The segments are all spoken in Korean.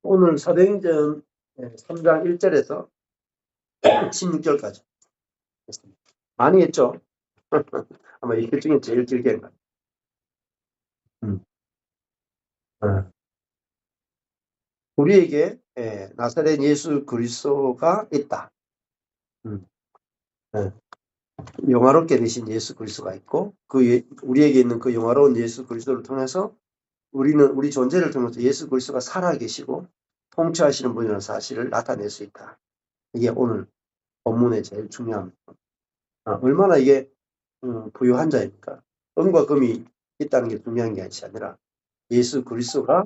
오늘 사도행전 3장 1절에서 16절까지 했습니다. 많이 했죠? 아마 이게 중에 제일 길게 한 것 같아요. 우리에게 나사렛 예수 그리스도가 있다. 영화롭게 되신 예수 그리스도가 있고 우리에게 있는 그 영화로운 예수 그리스도를 통해서 우리 존재를 통해서 예수 그리스도가 살아계시고 통치하시는 분이라는 사실을 나타낼 수 있다. 이게 오늘 본문의 제일 중요한 얼마나 이게 부유한 자입니까? 은과 금이 있다는 게 중요한 게 아니라 예수 그리스도가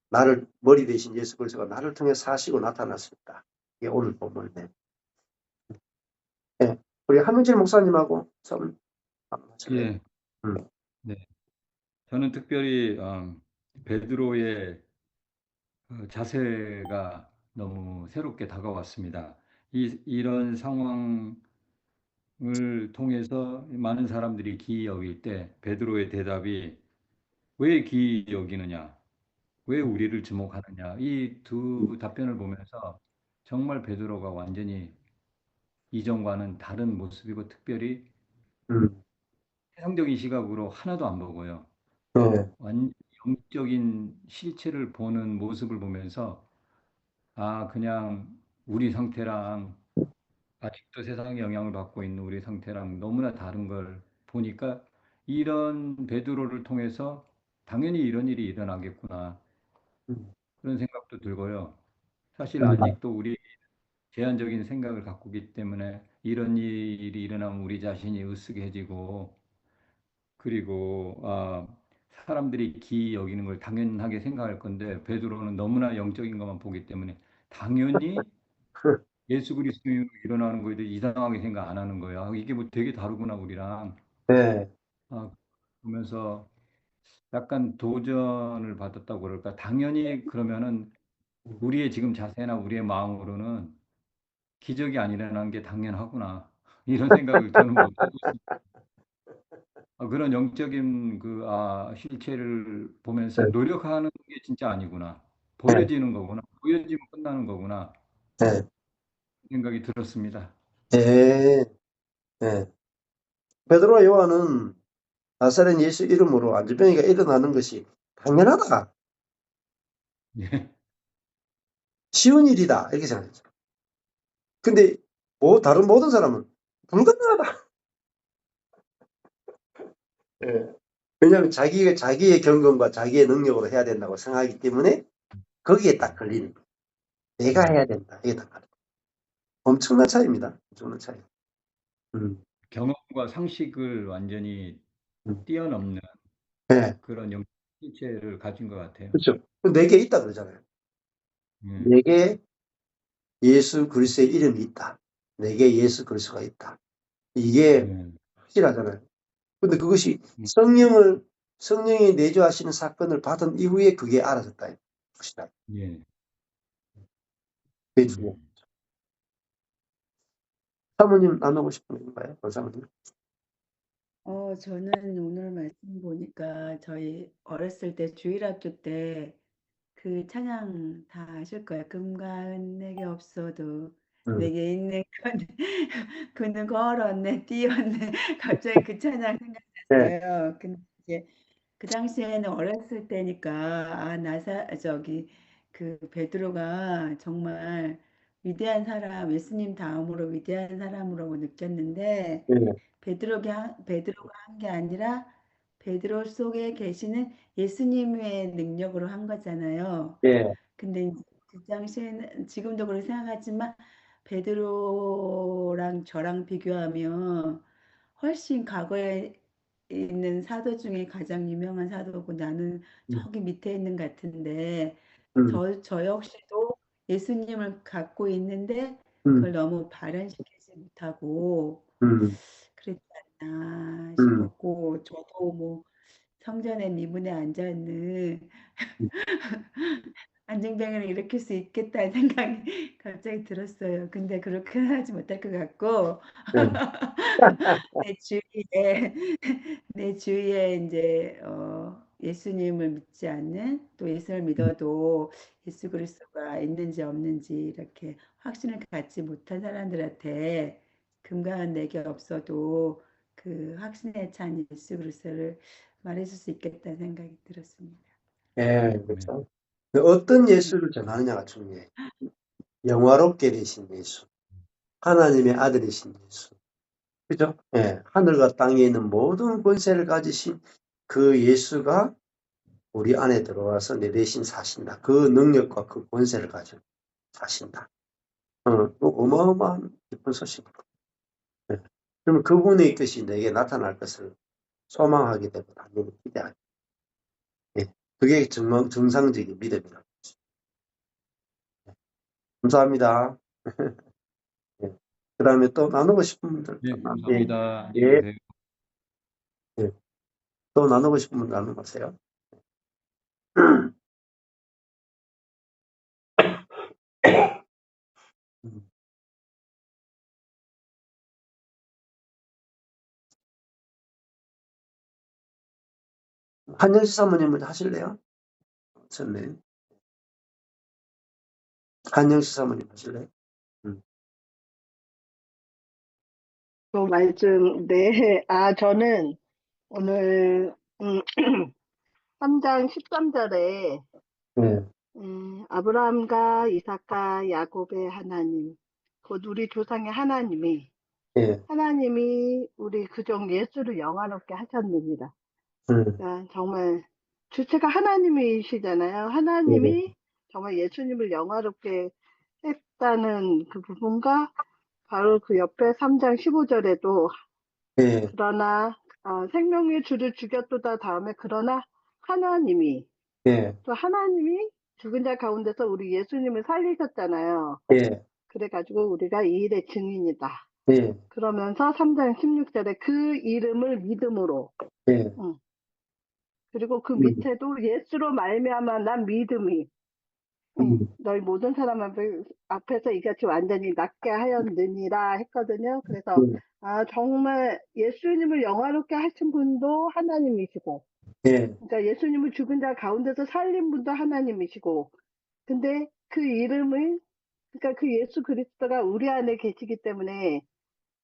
나를 머리 대신 예수 그리스도가 나를 통해 사시고 나타날 수 있다. 이게 오늘 본문이네. 네. 우리 한민철 목사님하고 좀 예. 네. 저는 특별히 베드로의 자세가 너무 새롭게 다가왔습니다. 이런 상황을 통해서 많은 사람들이 기이 여길 때 베드로의 대답이 왜 기이 여기느냐? 왜 우리를 주목하느냐? 이 두 답변을 보면서 정말 베드로가 완전히 이전과는 다른 모습이고 특별히 세상적인 시각으로 하나도 안 보고요. 네. 완전 영적인 실체를 보는 모습을 보면서 그냥 우리 상태랑 아직도 세상의 영향을 받고 있는 우리 상태랑 너무나 다른 걸 보니까 이런 베드로를 통해서 당연히 이런 일이 일어나겠구나 그런 생각도 들고요. 사실 아직도 우리 제한적인 생각을 갖고 있기 때문에 이런 일이 일어나면 우리 자신이 으쓱해지고 그리고 사람들이 기이 여기는 걸 당연하게 생각할 건데 베드로는 너무나 영적인 것만 보기 때문에 당연히 예수 그리스도로 일어나는 거에 대해 이상하게 생각 안 하는 거예요. 이게 뭐 되게 다르구나 우리랑. 네. 보면서 약간 도전을 받았다고 그럴까. 당연히 그러면은 우리의 지금 자세나 우리의 마음으로는 기적이 안 일어나는 게 당연하구나. 이런 생각을 저는 못 하고 있습니다. 그런 영적인 실체를 보면서 네. 노력하는 게 진짜 아니구나. 네. 보여지는 거구나. 보여지면 끝나는 거구나. 네. 생각이 들었습니다. 네. 네. 베드로와 요한은 나사렛 예수 이름으로 안전병이가 일어나는 것이 당연하다. 예. 쉬운 일이다. 이렇게 생각했죠. 근데 다른 모든 사람은 불가능하다. 예. 왜냐하면 자기의 경험과 자기의 능력으로 해야 된다고 생각하기 때문에 거기에 딱 걸리는 거예요. 내가 해야 된다. 이게 딱 걸려요. 엄청난 차이입니다. 엄청난 차이. 경험과 상식을 완전히 음. 뛰어넘는 네. 그런 영적 실체를 가진 것 같아요. 그렇죠. 내게 있다 그러잖아요. 예. 내게 예수 그리스도의 이름이 있다. 내게 예수 그리스도가 있다. 이게 예. 확실하잖아요. 근데 그것이 음. 성령이 내주하시는 사건을 받은 이후에 그게 알아졌다. 확실하게. 예. 그게 중요해요. 사모님 나누고 싶은 거 있나요? 사모님? 저는 오늘 말씀 보니까 저희 어렸을 때 주일학교 때 그 찬양 다 아실 거예요. 금과 은 내게 없어도 내게 있는 건 그는 걸었네 뛰었네 갑자기 그 찬양 네. 생각났어요. 근데 이제 그 당시에는 어렸을 때니까 그 베드로가 정말 위대한 사람, 예수님 다음으로 위대한 사람으로 느꼈는데 네. 베드로가 한 게 아니라 베드로 속에 계시는 예수님의 능력으로 한 거잖아요. 네. 근데 이제 그 당시에는 지금도 그렇게 생각하지만 베드로랑 저랑 비교하면 훨씬 과거에 있는 사도 중에 가장 유명한 사도고 나는 저기 밑에 있는 것 같은데 음. 저 역시도 예수님을 갖고 있는데 음. 그걸 너무 발현시키지 못하고 음. 그랬지 않나 음. 싶었고 저도 뭐 성전의 미문에 앉아 있는 안징병을 일으킬 수 있겠다는 생각이 갑자기 들었어요. 근데 그렇게 하지 못할 것 같고 네. 내 주위에 내 주위에 이제 예수님을 믿지 않는 또 예수를 믿어도 예수 그리스도가 있는지 없는지 이렇게 확신을 갖지 못한 사람들한테 금강은 내게 없어도 그 확신에 찬 예수 그리스도를 말해줄 수 있겠다는 생각이 들었습니다. 예, 그렇죠. 어떤 예수를 전하느냐가 중요해. 영화롭게 되신 예수, 하나님의 아들이신 예수, 그죠? 예, 하늘과 땅에 있는 모든 권세를 가지신 그 예수가 우리 안에 들어와서 내 대신 사신다. 그 능력과 그 권세를 가지고 사신다. 어마어마한 기쁜 소식입니다. 예. 그러면 그분의 뜻이 내게 나타날 것을 소망하게 되고 당연히 기대하게. 예. 그게 정상적인 믿음이라고. 감사합니다. 예. 그 다음에 또 나누고 싶은 분들. 네, 예, 감사합니다. 안녕히 예, 계세요. 예. 또 나누고 싶은 분들 나누세요. 한영시 사모님은 하실래요? 좋네. 한영시 사모님 하실래요? 그 말씀, 네. 저는 오늘, 3장 13절에, 네, 아브라함과 이삭과 야곱의 하나님, 곧 우리 조상의 네, 하나님이 우리 그종 예수를 영화롭게 하셨느니라. 그러니까 정말 주체가 하나님이시잖아요. 네, 하나님이 정말 예수님을 영화롭게 했다는 그 부분과 바로 그 옆에 3장 15절에도 네, 그러나 생명의 주를 죽였도다 다음에 그러나 하나님이 네, 또 하나님이 죽은 자 가운데서 우리 예수님을 살리셨잖아요. 네, 그래가지고 우리가 이 일의 증인이다. 네, 그러면서 3장 16절에 그 이름을 믿음으로 네, 그리고 그 밑에도 예수로 말미암아 난 믿음이 너희 모든 사람 앞에서 이같이 완전히 낫게 하였느니라 했거든요. 그래서 정말 예수님을 영화롭게 하신 분도 하나님이시고 네, 그러니까 예수님을 죽은 자 가운데서 살린 분도 하나님이시고 근데 그 이름을 그러니까 그 예수 그리스도가 우리 안에 계시기 때문에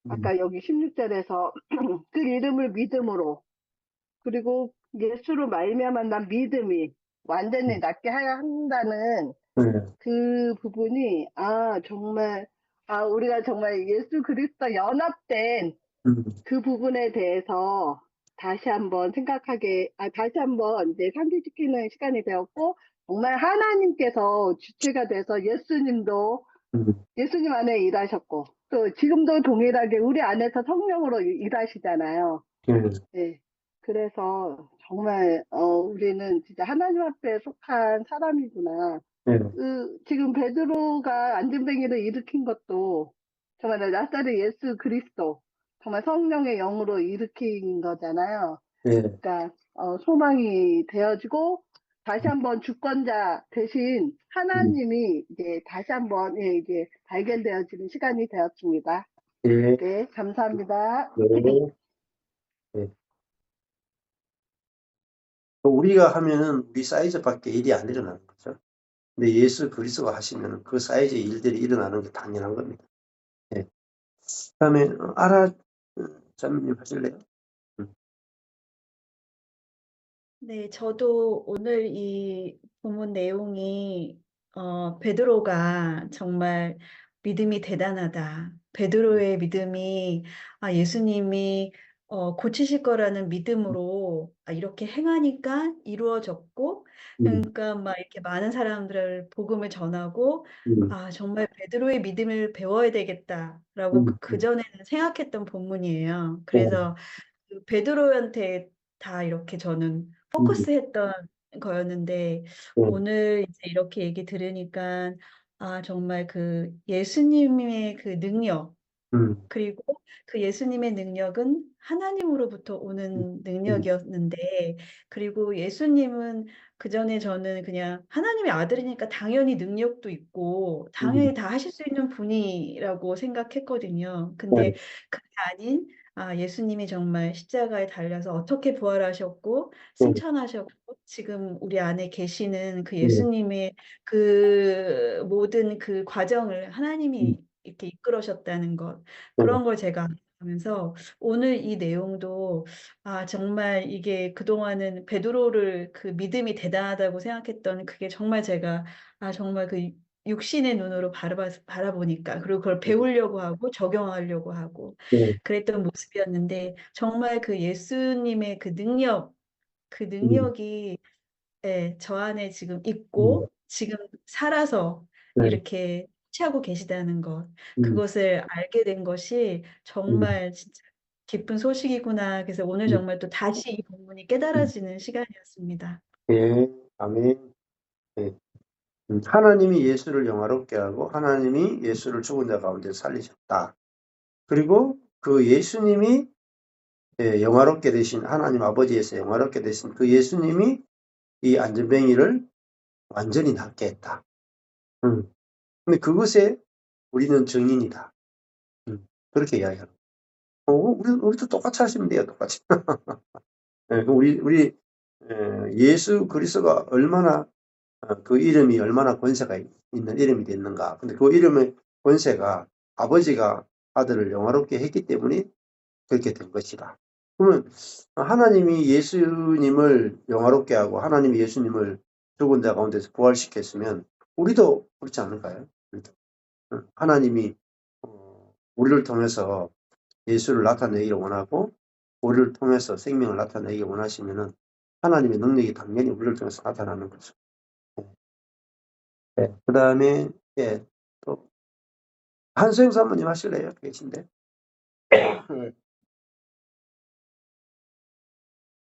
아까 여기 16절에서 그 이름을 믿음으로 그리고 예수로 말미암아 난 믿음이 완전히 낫게 해야 한다는 그 부분이 정말 우리가 정말 예수 그리스도 연합된 그 부분에 대해서 다시 한번 생각하게 다시 한번 이제 상기시키는 시간이 되었고 정말 하나님께서 주체가 돼서 예수님 안에 일하셨고 또 지금도 동일하게 우리 안에서 성령으로 일하시잖아요. 네. 그래서 정말 우리는 진짜 하나님 앞에 속한 사람이구나. 지금 베드로가 안진뱅이를 일으킨 것도 정말 나사렛 예수 그리스도 정말 성령의 영으로 일으킨 거잖아요. 그러니까 소망이 되어지고 다시 한번 주권자 대신 하나님이 이제 다시 한번 이제 발견되어지는 시간이 되었습니다. 네, 네, 감사합니다. 네, 네. 우리가 하면은 우리 사이즈밖에 일이 안 일어나는 거죠. 근데 예수 그리스도가 하시면은 그 사이즈의 일들이 일어나는 게 당연한 겁니다. 네. 그다음에 자매님 하실래요? 네, 저도 오늘 이 본문 내용이 베드로가 정말 믿음이 대단하다. 베드로의 믿음이 예수님이 고치실 거라는 믿음으로 이렇게 행하니까 이루어졌고, 그러니까 막 이렇게 많은 사람들을 복음을 전하고 정말 베드로의 믿음을 배워야 되겠다라고 그전에는 생각했던 본문이에요. 그래서 그 베드로한테 다 이렇게 저는 포커스했던 거였는데 오늘 이제 이렇게 얘기 들으니까 정말 그 예수님의 그 능력 그리고 그 예수님의 능력은 하나님으로부터 오는 능력이었는데 그리고 예수님은 그전에 저는 그냥 하나님의 아들이니까 당연히 능력도 있고 당연히 다 하실 수 있는 분이라고 생각했거든요. 근데 그게 아닌 예수님이 정말 십자가에 달려서 어떻게 부활하셨고 네, 승천하셨고 지금 우리 안에 계시는 그 네, 예수님의 그 모든 그 과정을 음, 하나님이 이렇게 이끌으셨다는 것, 네, 그런 걸 제가 하면서 오늘 이 내용도 정말 이게 그동안은 베드로를 그 믿음이 대단하다고 생각했던 그게 정말 제가 정말 그 육신의 눈으로 바라보니까 그리고 그걸 배우려고 하고 적용하려고 하고 네, 그랬던 모습이었는데 정말 그 예수님의 그 음, 능력이 저 안에 지금 음, 있고 지금 살아서 네, 이렇게 취하고 계시다는 것, 음, 그것을 알게 된 것이 음, 정말 진짜 기쁜 소식이구나. 그래서 오늘 음, 정말 또 다시 이 본문이 음. 깨달아지는 시간이었습니다. 예, 아멘. 예. 하나님이 예수를 영화롭게 하고 하나님이 예수를 죽은 자 가운데 살리셨다. 그리고 그 예수님이 영화롭게 되신 하나님 아버지에서 영화롭게 되신 그 예수님이 이 안전뱅이를 완전히 낫게 했다. 근데 그것에 우리는 증인이다. 그렇게 이야기합니다. 우리도 똑같이 하시면 돼요, 똑같이. 우리 예수 그리스도가 얼마나 그 이름이 얼마나 권세가 있는 이름이 됐는가. 근데 그 이름의 권세가 아버지가 아들을 영화롭게 했기 때문에 그렇게 된 것이다. 그러면 하나님이 예수님을 영화롭게 하고 하나님이 예수님을 죽은 자 가운데서 부활시켰으면 우리도 그렇지 않을까요? 하나님이 우리를 통해서 예수를 나타내기를 원하고 우리를 통해서 생명을 나타내기 원하시면은 하나님의 능력이 당연히 우리를 통해서 나타나는 거죠. 네. 그 다음에 또 한수영 사모님 하실래요? 계신데.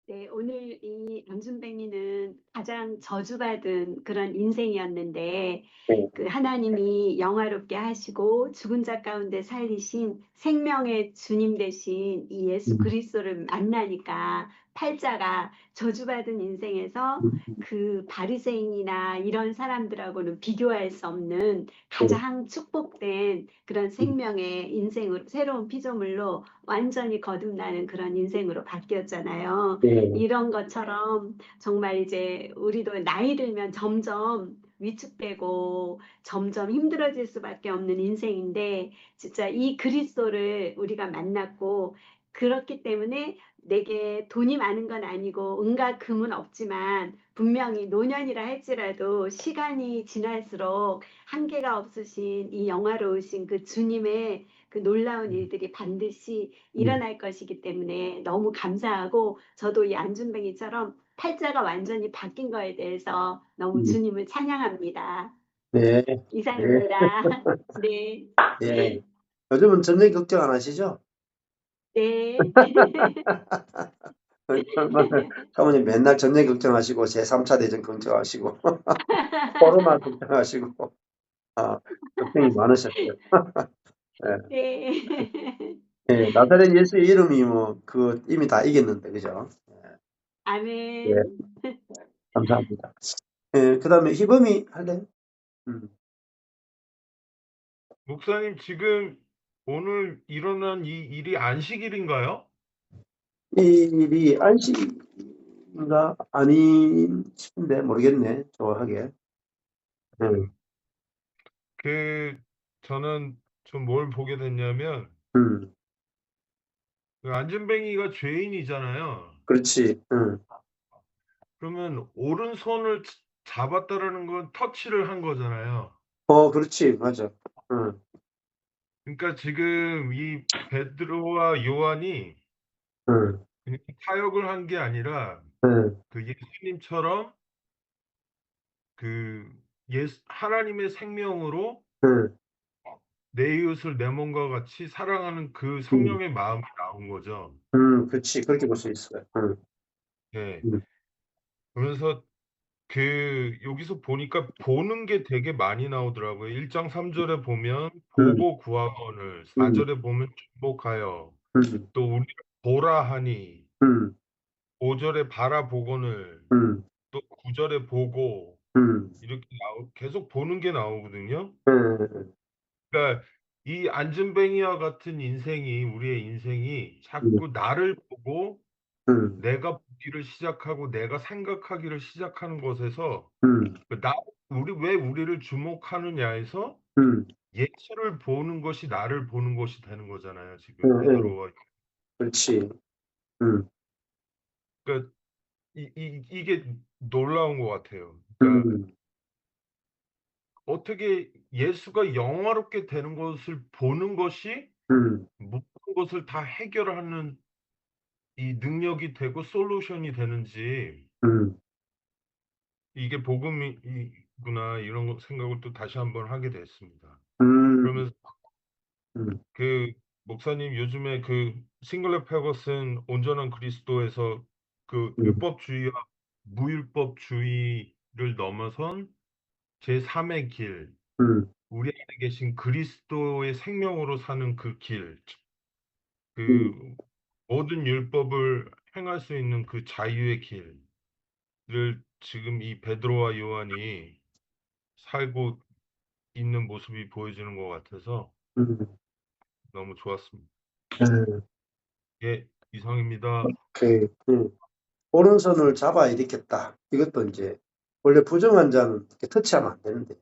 네, 오늘 이 안준뱅이는 가장 저주받은 그런 인생이었는데, 네. 그 하나님이 영화롭게 하시고 죽은 자 가운데 살리신 생명의 주님 되신 이 예수 그리스도를 만나니까 팔자가 저주받은 인생에서 그 바리새인이나 이런 사람들하고는 비교할 수 없는 가장 축복된 그런 생명의 인생으로, 새로운 피조물로 완전히 거듭나는 그런 인생으로 바뀌었잖아요. 네. 이런 것처럼 정말 이제 우리도 나이 들면 점점 위축되고 점점 힘들어질 수밖에 없는 인생인데, 진짜 이 그리스도를 우리가 만났고, 그렇기 때문에 내게 돈이 많은 건 아니고 은과 금은 없지만 분명히 노년이라 할지라도 시간이 지날수록 한계가 없으신 이 영화로우신 그 주님의 그 놀라운 일들이 반드시 일어날 것이기 때문에 너무 감사하고, 저도 이 안준뱅이처럼 팔자가 완전히 바뀐 거에 대해서 너무 주님을 찬양합니다. 네. 이상입니다. 네. 예. 요즘은 전쟁 걱정 안 하시죠? 네. 사모님 맨날 전쟁 걱정하시고 제3차 대전 걱정하시고 코로나 걱정하시고 걱정이 많으셨어요. 예. 네. 예, 나사렛 예수의 이름이 이미 다 이겼는데, 그죠? 예, 아멘. 감사합니다. 예, 그 다음에 희범이 할래요? 목사님, 지금 오늘 일어난 이 일이 안식일인가요? 이 일이 안식인가? 아니 싶은데, 모르겠네, 정확하게. 저는 좀 뭘 보게 됐냐면, 그 안전뱅이가 죄인이잖아요. 그렇지. 그러면 오른손을 잡았다라는 건 터치를 한 거잖아요. 그렇지, 맞아. 그러니까 지금 이 베드로와 요한이 그냥 타협을 한 게 아니라 그 예수님처럼 그 하나님의 생명으로 내 이웃을 내 몸과 같이 사랑하는 그 성령의 마음이 나온 거죠. 그렇지, 그렇게 볼 수 있어요. 네. 음. 그래서 여기서 보니까 보는 게 되게 많이 나오더라고요. 1장 3절에 보면 보고 구하거늘, 4절에 보면 주목하여, 또 우리를 보라 하니, 5절에 바라보거늘, 또 9절에 보고, 이렇게 계속 보는 게 나오거든요. 그러니까 이 안진뱅이와 같은 인생이 우리의 인생이 자꾸 나를 보고 내가 보기를 시작하고 내가 생각하기를 시작하는 것에서 왜 우리를 주목하느냐에서 예수를 보는 것이 나를 보는 것이 되는 거잖아요. 지금 베드로와 그렇지. 음, 그러니까 이게 놀라운 것 같아요. 그러니까 음, 어떻게 예수가 영화롭게 되는 것을 보는 것이 음, 모든 것을 다 해결하는 이 능력이 되고 솔루션이 되는지 음, 이게 복음이구나 이런 생각을 또 다시 한번 하게 됐습니다. 음, 그러면서 음, 그 목사님 요즘에 그 싱글러 페거슨 온전한 그리스도에서 그 음, 율법주의와 무율법주의를 넘어선 제3의 길, 음, 우리 안에 계신 그리스도의 생명으로 사는 그 길, 음, 그 모든 율법을 행할 수 있는 그 자유의 길을 지금 이 베드로와 요한이 살고 있는 모습이 보여지는 것 같아서 음. 너무 좋았습니다. 음, 예, 이상입니다. 오른손을 잡아야 되겠다. 이것도 이제 원래 부정한 자는 이렇게 터치하면 안 되는데,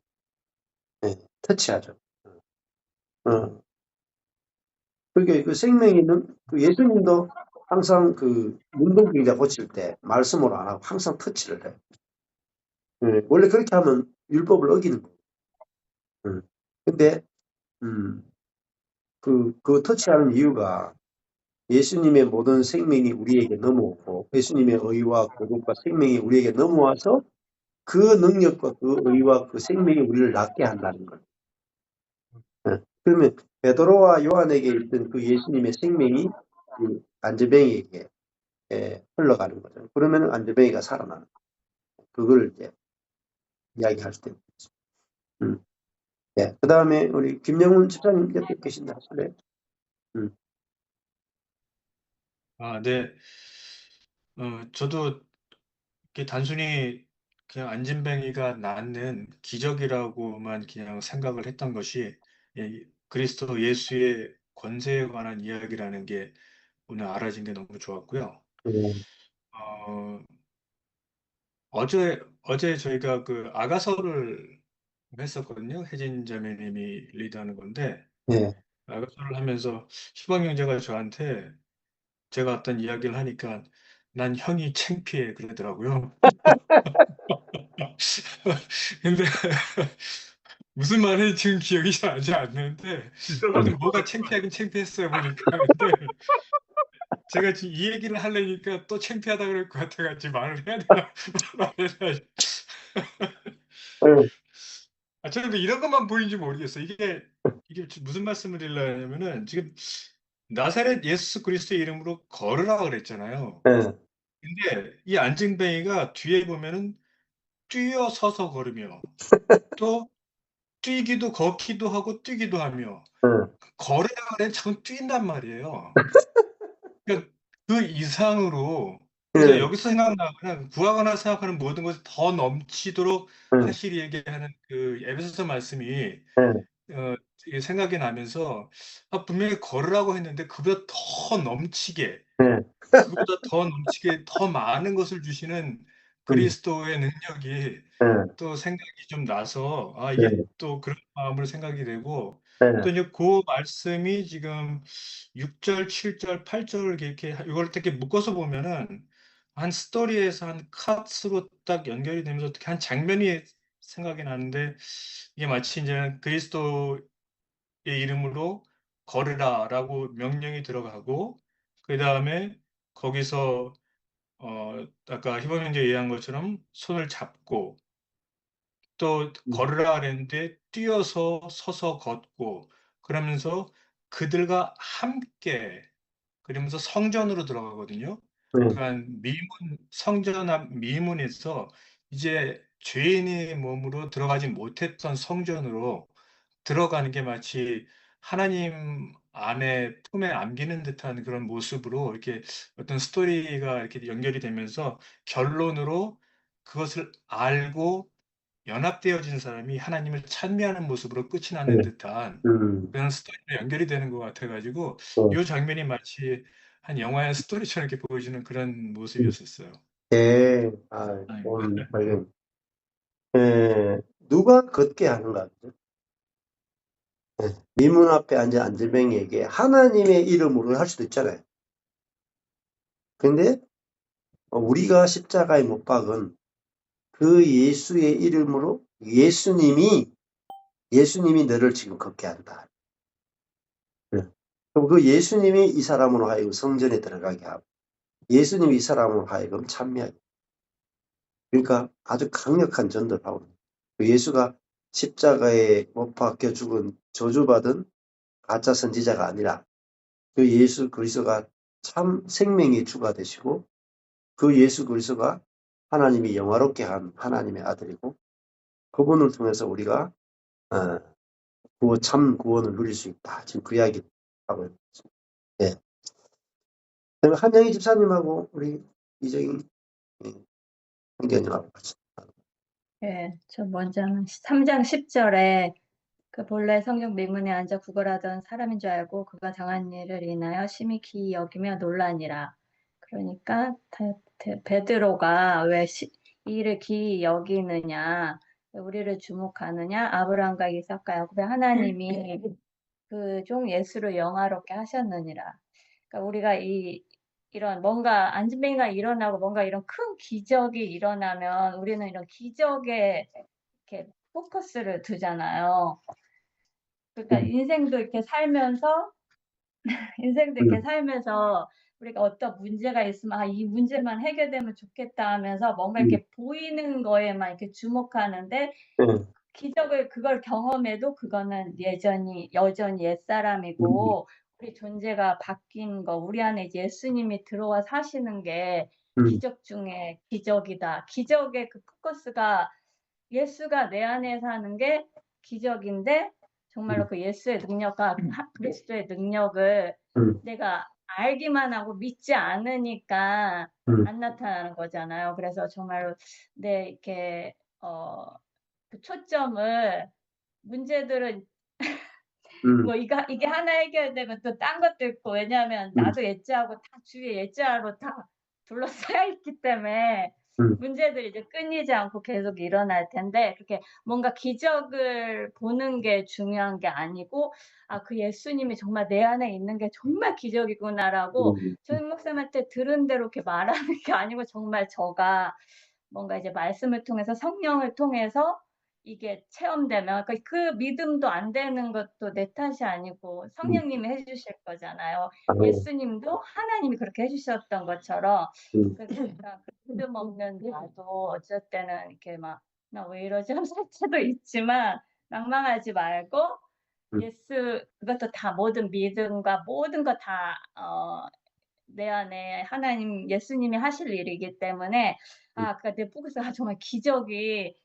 터치하죠. 어. 그러니까 그 생명이 있는 그 예수님도 항상 그 문둥병자 고칠 때 말씀으로 안 하고 항상 터치를 해요. 원래 그렇게 하면 율법을 어기는 거예요. 근데 그 터치하는 이유가 예수님의 모든 생명이 우리에게 넘어오고 예수님의 의와 거룩과 생명이 우리에게 넘어와서 그 능력과 그 의와 그 생명이 우리를 낫게 한다는 거예요. 그러면 베드로와 요한에게 있던 그 예수님의 생명이 그 안전뱅이에게 흘러가는 거죠. 그러면 안전뱅이가 살아나는 거예요. 그걸 이제 이야기할 때. 네. 그 다음에 우리 김영훈 집사님 옆에 계신다 하실래요? 네. 저도 이렇게 단순히 그냥 안진뱅이가 낳는 기적이라고만 그냥 생각을 했던 것이 그리스도 예수의 권세에 관한 이야기라는 게 오늘 알아진 게 너무 좋았고요. 음, 어, 어제 저희가 그 아가서를 했었거든요. 혜진 자매님이 리드하는 건데, 네. 아가서를 하면서 희방 형제가 저한테 제가 어떤 이야기를 하니까 난 형이 창피해 그러더라고요. 근데 무슨 말인지 지금 기억이 잘 나지 않는데 진짜 하여튼 깜짝 뭐가 창피하긴 창피했어요 보니까. 근데 제가 지금 이 얘기를 하려니까 또 창피하다 그럴 것 같아가지고 말을 해야 되나 말해야 음, 저는 이런 것만 보이는지 모르겠어요. 이게 무슨 말씀을 드리려냐면은 지금 나사렛 예수 그리스도의 이름으로 걸으라 그랬잖아요. 네. 근데 이 안징뱅이가 뒤에 보면은 뛰어서서 걸으며 또 뛰기도 걷기도 하고 뛰기도 하며 걸으라 그래 자꾸 뛴단 말이에요. 그러니까 그 이상으로 그래서 네. 여기서 생각나는 구하거나 생각하는 모든 것이 더 넘치도록 네. 하시리에게 하는 그 에베소서 말씀이 네. 이게 생각이 나면서 분명히 걸으라고 했는데 네. 그보다 더 넘치게 더 많은 것을 주시는 음, 그리스도의 능력이 네. 또 생각이 좀 나서 이게 네. 또 그런 마음으로 생각이 되고 네. 또 이제 그 말씀이 지금 6절, 7절, 8절 이렇게 이걸 이렇게 묶어서 보면은 한 스토리에서 한 컷으로 딱 연결이 되면서 어떻게 한 장면이 생각이 나는데 이게 마치 이제 그리스도의 이름으로 걸으라라고 명령이 들어가고 그 다음에 거기서 아까 희범 형제 얘기한 것처럼 손을 잡고 또 걸으라 그랬는데 뛰어서 서서 걷고 그러면서 그들과 함께 그러면서 성전으로 들어가거든요. 네. 그러니까 성전 앞 미문에서 이제 죄인의 몸으로 들어가지 못했던 성전으로 들어가는 게 마치 하나님 안에 품에 안기는 듯한 그런 모습으로 이렇게 어떤 스토리가 이렇게 연결이 되면서 결론으로 그것을 알고 연합되어진 사람이 하나님을 찬미하는 모습으로 끝이 나는 듯한 그런 스토리로 연결이 되는 것 같아가지고 이 장면이 마치 한 영화의 스토리처럼 이렇게 보여지는 그런 모습이었었어요. 네, 네. 오늘 발견. 누가 걷게 하는가? 미문 앞에 앉은 안전뱅이에게 하나님의 이름으로 할 수도 있잖아요. 근데 우리가 십자가에 못 박은 그 예수의 이름으로 예수님이 너를 지금 걷게 한다. 그럼 그 예수님이 이 사람으로 하여금 성전에 들어가게 하고 예수님이 이 사람으로 하여금 찬미하게. 그러니까 아주 강력한 전도를 하고 예수가 십자가에 못 박혀 죽은 저주받은 가짜 선지자가 아니라 그 예수 그리스도가 참 생명의 주가 되시고 그 예수 그리스도가 하나님이 영화롭게 한 하나님의 아들이고 그분을 통해서 우리가 참 구원을 누릴 수 있다. 지금 그 이야기 하고 있습니다. 예. 그럼 한영희 집사님하고 우리 이정희 형제님하고 같이. 예, 저 먼저는 3장 10절에 그 본래 성경 미문에 앉아 구걸하던 사람인 줄 알고 그가 당한 일을 인하여 심히 기이 여기며 놀라니라. 그러니까 베드로가 왜 이 일을 기이 여기느냐, 왜 우리를 주목하느냐, 아브라함과 이삭과 야곱의 하나님이 그 종 예수를 영화롭게 하셨느니라. 그러니까 우리가 이런 뭔가 안진뱅이가 일어나고 뭔가 이런 큰 기적이 일어나면 우리는 이런 기적에 이렇게 포커스를 두잖아요. 그러니까 인생도 이렇게 살면서 우리가 어떤 문제가 있으면 이 문제만 해결되면 좋겠다 하면서 뭔가 이렇게 보이는 거에만 이렇게 주목하는데 기적을 그걸 경험해도 그거는 여전히 옛사람이고 우리 존재가 바뀐 거, 우리 안에 예수님이 들어와 사시는 게 기적 중에 기적이다. 기적의 그 포커스가 예수가 내 안에 사는 게 기적인데 정말로 그 예수의 능력과 그리스도의 능력을 내가 알기만 하고 믿지 않으니까 안 나타나는 거잖아요. 그래서 정말로 이렇게 그 초점을 문제들은 뭐 이게 하나 해결되면 또 딴 것도 있고 왜냐하면 나도 예자하고 다 주위에 예자로 다 둘러싸여 있기 때문에 문제들이 이제 끊이지 않고 계속 일어날 텐데 그렇게 뭔가 기적을 보는 게 중요한 게 아니고 그 예수님이 정말 내 안에 있는 게 정말 기적이구나라고 조인 목사님한테 들은 대로 이렇게 말하는 게 아니고 정말 저가 뭔가 이제 말씀을 통해서 성령을 통해서 이게 체험되면 그 믿음도 안 되는 것도 내 탓이 아니고 성령님이 해주실 거잖아요. 예수님도 하나님이 그렇게 해주셨던 것처럼 그러니까 믿음 없는 나도 어쩔 때는 이렇게 막 나 왜 이러지 할 때도 있지만 낭망하지 말고 그것도 다 모든 믿음과 모든 거 다 내 안에 하나님 예수님이 하실 일이기 때문에 그러니까 내 포커스가 정말 기적이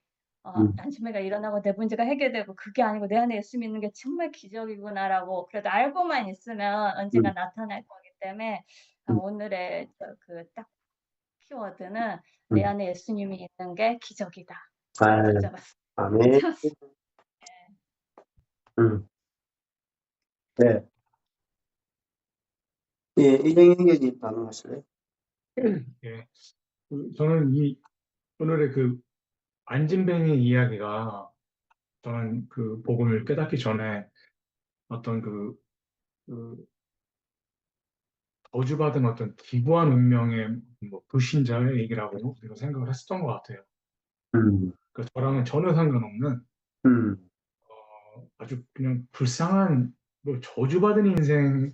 안심회가 일어나고 내 문제가 해결되고 그게 아니고 내 안에 예수 믿는 게 정말 기적이구나라고 그래도 알고만 있으면 언젠가 나타날 거기 때문에 오늘의 그 딱 키워드는 내 안에 예수님이 있는 게 기적이다. 붙잡았습니다. 아멘. 네. 예, 이정희 형제님 반응하실래요? 예. 저는 오늘의 그 안진뱅이 이야기가 저는 그 복음을 깨닫기 전에 어떤 그 저주받은 어떤 기구한 운명의 뭐 불신자의 얘기라고 제가 생각을 했었던 것 같아요. 그 저랑은 전혀 상관없는 아주 그냥 불쌍한 뭐 저주받은 인생을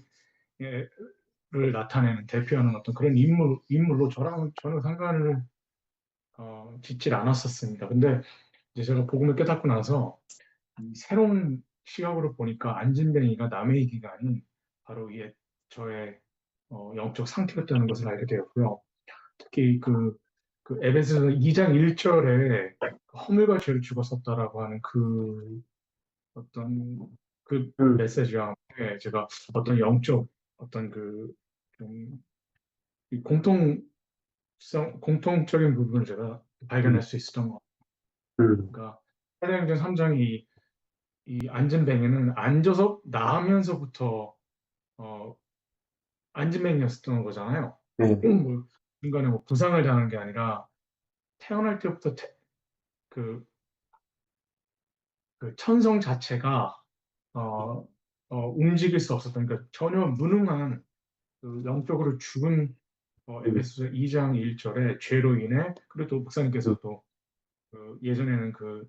나타내는 대표하는 어떤 그런 인물로 저랑은 전혀 상관을 짓질 않았었습니다. 근데 이제 제가 복음을 깨닫고 나서 새로운 시각으로 보니까 안진뱅이가 남의 얘기가 아닌 바로 이게 저의 영적 상태였다는 것을 알게 되었고요. 특히 그 에베소서 2장 1절에 허물과 죄를 죽었었다라고 하는 그 어떤 그 메시지와 함께 제가 어떤 영적 어떤 공통적인 부분을 제가 발견할 수 있었던 것 같아요. 그러니까 사도행전 3장이 이 안진뱅이는 앉아서 나으면서부터 안진뱅이였던 거잖아요. 뭐 중간에 뭐 부상을 당한 게 아니라 태어날 때부터 그 천성 자체가 움직일 수 없었던, 그러니까 전혀 무능한 그 영적으로 죽은 에베소서 2장 1절에 죄로 인해, 그리고 또 목사님께서도 예전에는 그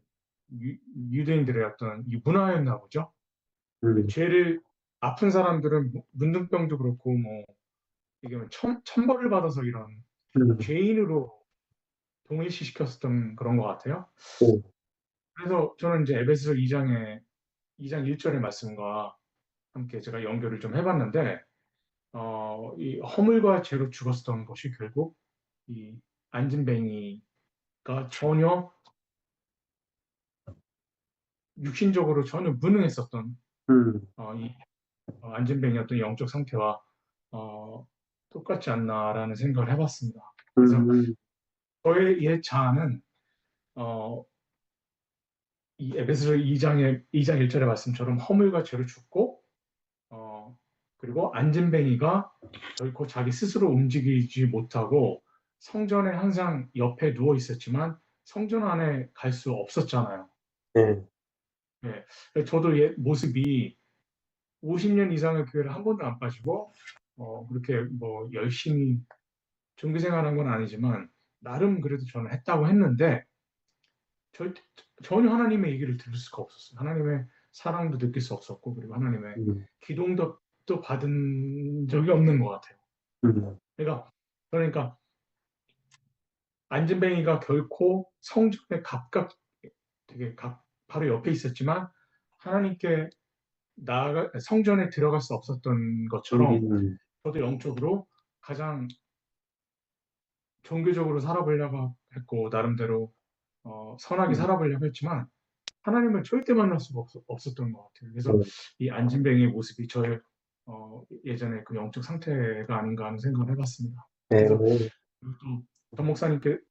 유대인들의 어떤 이 문화였나 보죠. 죄를, 아픈 사람들은 문둥병도 그렇고 뭐 이게 천벌을 받아서 이런 죄인으로 동일시시켰었던 그런 것 같아요. 그래서 저는 이제 에베소 2장 1절의 말씀과 함께 제가 연결을 좀 해봤는데, 이 허물과 죄로 죽었던 것이 결국 이 안진뱅이가 전혀 육신적으로 전혀 무능했었던 이 안진뱅이 어떤 영적 상태와 똑같지 않나라는 생각을 해봤습니다. 그래서 저의 옛 자아는 이 에베소 2장 1절의 말씀처럼 허물과 죄로 죽고, 그리고 안진뱅이가 결코 자기 스스로 움직이지 못하고 성전에 항상 옆에 누워 있었지만 성전 안에 갈 수 없었잖아요. 네. 저도 옛 모습이 50년 이상의 교회를 한 번도 안 빠지고 그렇게 뭐 열심히 종교 생활한 건 아니지만 나름 그래도 저는 했다고 했는데 전혀 하나님의 얘기를 들을 수가 없었어요. 하나님의 사랑도 느낄 수 없었고, 그리고 하나님의 기도도 받은 적이 없는 것 같아요. 그러니까 안진뱅이가 결코 성전에 되게 바로 옆에 있었지만 하나님께 성전에 들어갈 수 없었던 것처럼 저도 영적으로 가장 종교적으로 살아보려고 했고 나름대로 선하게 살아보려고 했지만 하나님을 절대 만날 수가 없었던 것 같아요. 그래서 이 안진뱅이의 모습이 저의 예전에 그 영적 상태가 아닌가 하는 생각을 해봤습니다. 그래서 또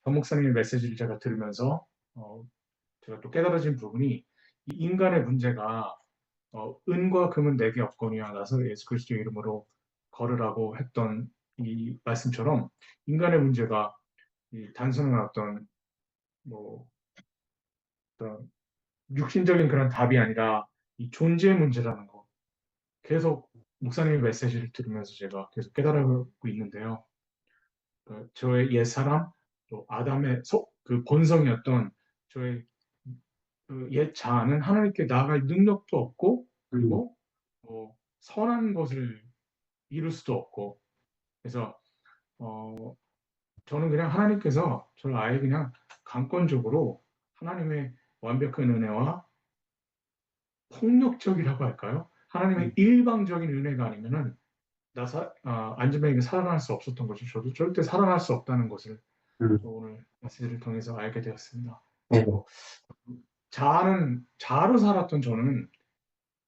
전 목사님의 메시지를 제가 들으면서 제가 또 깨달아진 부분이, 이 인간의 문제가 은과 금은 내게 없거니와 나서 예수 그리스도의 이름으로 걸으라고 했던 이 말씀처럼 인간의 문제가 이 단순한 어떤 육신적인 그런 답이 아니라 이 존재의 문제라는 거, 계속 목사님의 메시지를 들으면서 제가 계속 깨달아가고 있는데요. 저의 옛사람, 또 아담의 그 본성이었던 저의 옛 자아는 하나님께 나아갈 능력도 없고, 그리고 선한 것을 이룰 수도 없고, 그래서 저는 그냥 하나님께서 저를 아예 그냥 강권적으로 하나님의 완벽한 은혜와 폭력적이라고 할까요? 하나님의 일방적인 은혜가 아니면은 안진뱅이가 살아날 수 없었던 거죠. 저도 절대 살아날 수 없다는 것을 오늘 메시지를 통해서 알게 되었습니다. 그리고 자아로 살았던 저는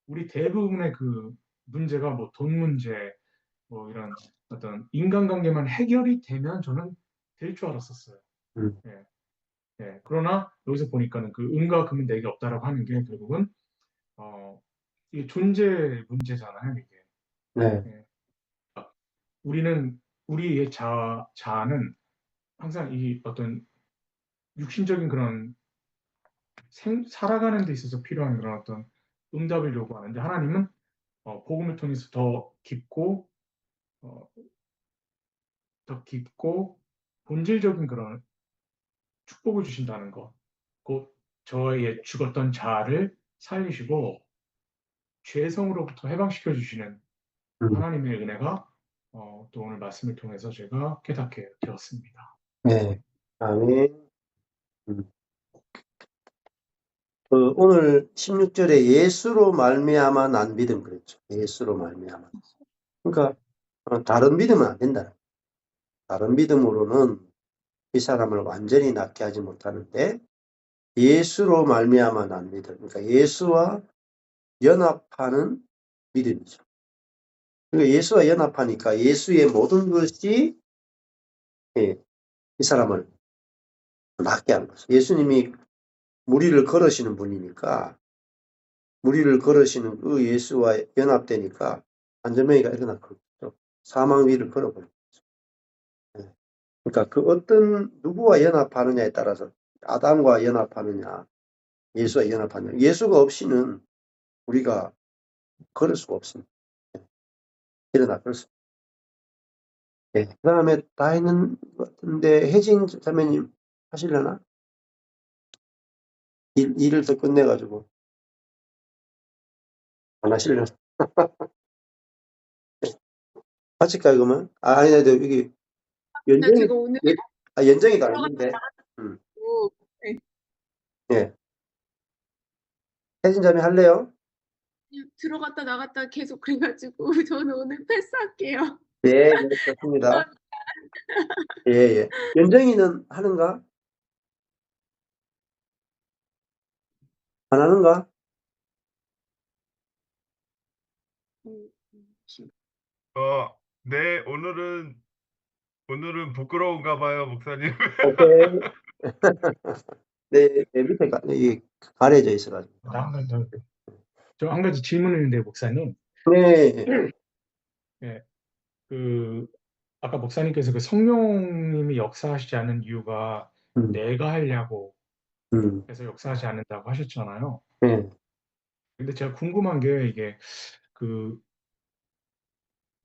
우리 대부분의 그 문제가 뭐 돈 문제, 뭐 이런 어떤 인간관계만 해결이 되면 저는 될 줄 알았었어요. 그러나 여기서 보니까는 그 은과 금은 내게 없다라고 하는 게 결국은 이게 존재 문제잖아요, 이게. 우리의 자아는 항상 이 어떤 육신적인 그런 살아가는 데 있어서 필요한 그런 어떤 응답을 요구하는데, 하나님은 복음을 통해서 더 깊고 본질적인 그런 축복을 주신다는 것, 곧 저의 죽었던 자아를 살리시고 죄성으로부터 해방시켜 주시는 하나님의 은혜가 또 오늘 말씀을 통해서 제가 깨닫게 되었습니다. 네, 아멘. 오늘 16절에 예수로 말미암아 난 믿음 그랬죠. 예수로 말미암아. 그러니까 다른 믿으면 안 된다. 다른 믿음으로는 이 사람을 완전히 낫게 하지 못하는데, 예수로 말미암아 난 믿음. 그러니까 예수와 연합하는 믿음이죠. 그러니까 예수와 연합하니까 예수의 모든 것이 이 사람을 낫게 하는 거죠. 예수님이 무리를 걸으시는 분이니까 무리를 걸으시는 그 예수와 연합되니까 안전뱅이가 일어났거든요. 사망 위를 걸어버린 거죠. 그러니까 그 어떤 누구와 연합하느냐에 따라서 아담과 연합하느냐 예수와 연합하느냐 예수가 없이는 우리가 걸을 수가 없습니다. 일어나 그렇습니다. 그 다음에 다 했는 것 같은데 혜진 자매님 하시려나? 일을 더 끝내가지고 안 하시려나? 하실까요 그러면? 아니 여기 연정이 제가 오늘 연정이도 아닌데 네. 예 혜진 자매 할래요? 그냥 들어갔다 나갔다 계속 그래가지고 저는 오늘 패스할게요. 네, 좋습니다. 예. 연정이는 하는가? 안 하는가? 네, 오늘은 부끄러운가 봐요, 목사님. 오케이. 네, 밑에 이게 가려져 있어가지고. 저 한 가지 질문이 있는데 목사님. 네. 예, 아까 목사님께서 그 성령님이 역사하시지 않는 이유가 내가 하려고 해서 역사하지 않는다고 하셨잖아요. 네. 근데 제가 궁금한 게 이게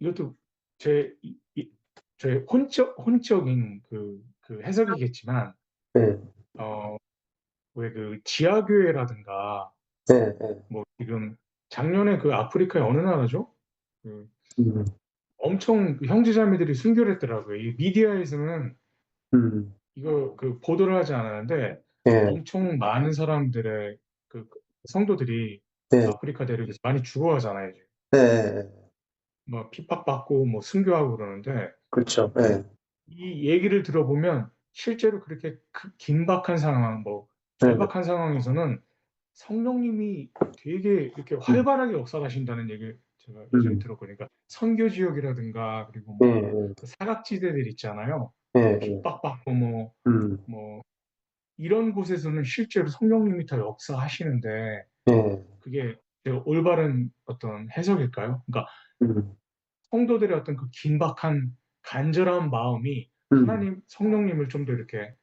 이것도 제 혼적인 그 해석이겠지만 네. 왜 그 지하교회라든가 네. 뭐 지금 작년에 그 아프리카의 어느 나라죠? 엄청 형제자매들이 순교를 했더라고요. 이 미디어에서는 이거 그 보도를 하지 않았는데 엄청 많은 사람들의 그 성도들이 아프리카 대륙에서 많이 죽어가잖아요. 네. 뭐 핍박받고 뭐 순교하고 그러는데 그렇죠. 네. 이 얘기를 들어보면 실제로 그렇게 긴박한 상황, 뭐 절박한 상황에서는 성령님이 되게 이렇게 활발하게 역사하신다는 얘기를 제가 예전에 들었거든요. 그러니까 선교 지역이라든가 그리고 뭐 그 사각지대들 있잖아요. 핍박받고 뭐 이런 곳에서는 실제로 성령님이 더 역사하시는데 그게 올바른 어떤 해석일까요? 그러니까 성도들의 어떤 그 긴박한 간절한 마음이 하나님 성령님을 좀 더 이렇게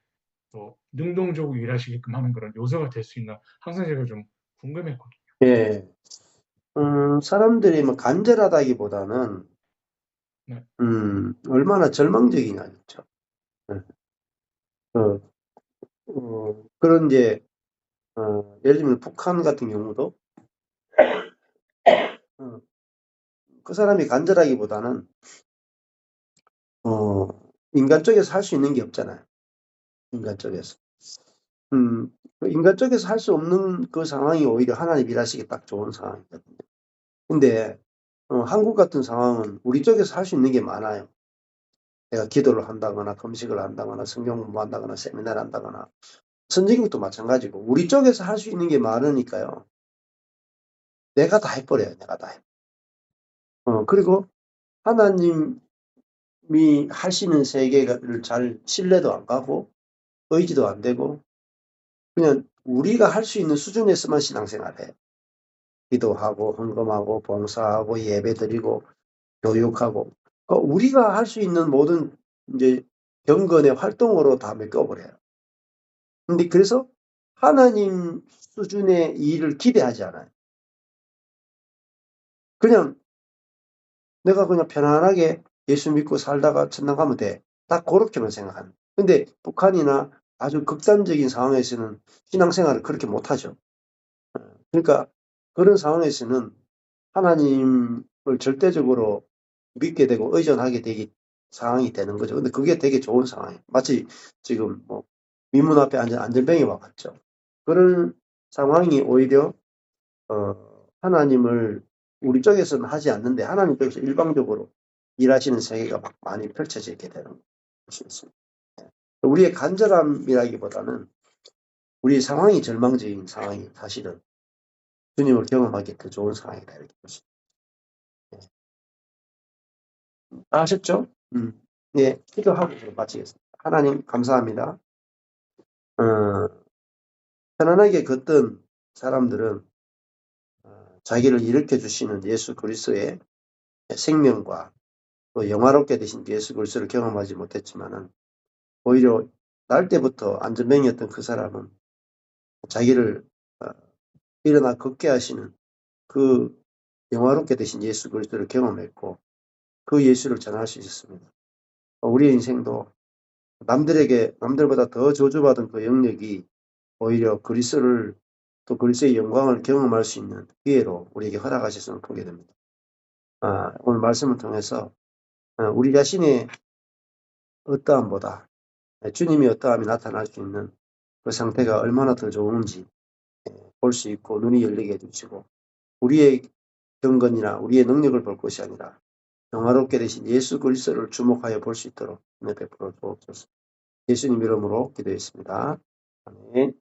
더 능동적으로 일하시게끔 하는 그런 요소가 될 수 있나 항상 제가 좀 궁금했거든요. 예. 사람들이 뭐 간절하다기보다는 네. 얼마나 절망적이냐죠. 그런 이제 예를 들면 북한 같은 경우도 그 사람이 간절하기보다는 인간 쪽에서 할 수 있는 게 없잖아요. 인간 쪽에서. 인간 쪽에서 할 수 없는 그 상황이 오히려 하나님 일하시기 딱 좋은 상황이거든요. 근데 한국 같은 상황은 우리 쪽에서 할 수 있는 게 많아요. 내가 기도를 한다거나 금식을 한다거나 성경 공부한다거나 세미나를 한다거나 선진국도 마찬가지고 우리 쪽에서 할 수 있는 게 많으니까요. 내가 다 해버려요. 내가 다 해. 그리고 하나님이 하시는 세계를 잘 신뢰도 안 가고 의지도 안 되고 그냥 우리가 할 수 있는 수준에서만 신앙생활해. 기도하고 헌금하고 봉사하고 예배드리고 교육하고 우리가 할 수 있는 모든 이제 경건의 활동으로 다 메꿔버려요. 근데 그래서 하나님 수준의 일을 기대하지 않아요. 그냥 내가 그냥 편안하게 예수 믿고 살다가 천당 가면 돼. 딱 그렇게만 생각하는. 근데 북한이나 아주 극단적인 상황에서는 신앙생활을 그렇게 못하죠. 그러니까 그런 상황에서는 하나님을 절대적으로 믿게 되고 의존하게 되기 상황이 되는 거죠. 근데 그게 되게 좋은 상황이에요. 마치 지금 뭐 민문 앞에 앉은 안전뱅이와 같죠. 그런 상황이 오히려 하나님을 우리 쪽에서는 하지 않는데 하나님 쪽에서 일방적으로 일하시는 세계가 막 많이 펼쳐지게 되는 것이 있습니다. 우리의 간절함이라기보다는 우리의 상황이 절망적인 상황이 사실은 주님을 경험하기 더 좋은 상황이다 이렇게 보십니다. 아셨죠? 네, 기도하고 마치겠습니다. 하나님 감사합니다. 편안하게 걷던 사람들은 자기를 일으켜 주시는 예수 그리스도의 생명과 또 영화롭게 되신 예수 그리스도를 경험하지 못했지만은 오히려 날 때부터 안전뱅이였던 그 사람은 자기를 일어나 걷게 하시는 그 영화롭게 되신 예수 그리스도를 경험했고 그 예수를 전할 수 있었습니다. 우리의 인생도 남들보다 더 저주받은 그 영역이 오히려 그리스도를 또 그리스도의 영광을 경험할 수 있는 기회로 우리에게 허락하셨음을 보게 됩니다. 오늘 말씀을 통해서 우리 자신의 어떠함보다 주님이 어떠함이 나타날 수 있는 그 상태가 얼마나 더 좋은지 볼 수 있고 눈이 열리게 해주시고 우리의 경건이나 우리의 능력을 볼 것이 아니라 영화롭게 되신 예수 그리스도를 주목하여 볼 수 있도록 은혜 베풀어 주옵소서. 예수님 이름으로 기도했습니다. 아멘.